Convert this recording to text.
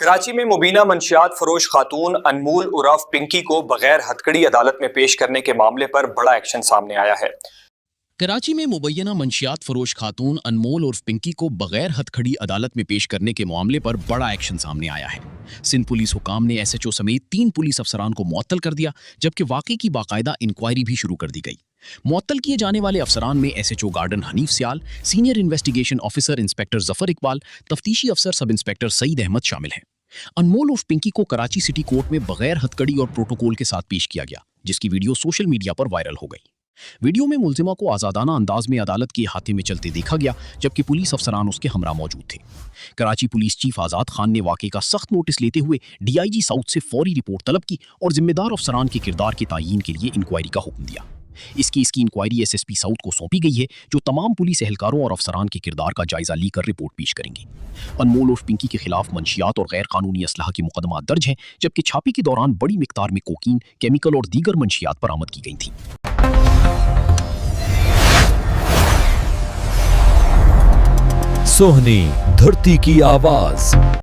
कराची में मुबीना मंशियात फरोश खातून अनमोल उर्फ पिंकी को बगैर हथकड़ी अदालत में पेश करने के मामले पर बड़ा एक्शन सामने आया है। कराची में मुबैना मंशियात फरोश खातून अनमोल उर्फ पिंकी को बगैर हथकड़ी अदालत में पेश करने के मामले पर बड़ा एक्शन सामने आया है। सिंध पुलिस हुकाम ने एसएचओ समेत 3 पुलिस अफसरान को मुअत्तल कर दिया, जबकि वाकई की बाकायदा इंक्वायरी भी शुरू कर दी गई। मुअत्तल किए जाने वाले अफसरान में SHO Garden Hanif Sial, senior investigation officer inspector Zafar Iqbal, तफ्तीशी अफसर सब इंस्पेक्टर सईद अहमद शामिल हैं। अनमोल उर्फ पिंकी को कराची सिटी कोर्ट में बगैर हथकड़ी और प्रोटोकॉल के साथ पेश किया गया, जिसकी वीडियो सोशल मीडिया पर वायरल हो गई। वीडियो में मुल्जिमा को आज़ादाना अंदाज में अदालत के अहाते में चलते देखा गया, जबकि पुलिस अफसरान उसके हमरा मौजूद थे। कराची पुलिस चीफ आज़ाद खान ने वाक़े का सख्त नोटिस लेते हुए डीआईजी साउथ से फौरी रिपोर्ट तलब की और जिम्मेदार अफसरान के किरदार के तयीन के लिए इंक्वायरी का हुक्म दिया। इस केस की इंक्वायरी एसएसपी साउथ को सौंपी गई है, जो तमाम पुलिस एहलकारों और अफसरान के किरदार का जायजा लेकर रिपोर्ट पेश करेंगे। अनमोल उर्फ पिंकी के खिलाफ मंशियात और गैर कानूनी असलहा के मुकदमा दर्ज हैं, जबकि छापे के दौरान बड़ी मिकदार में कोकीन, केमिकल और दीगर मंशियात बरामद की गई थी। सोहनी धरती की आवाज।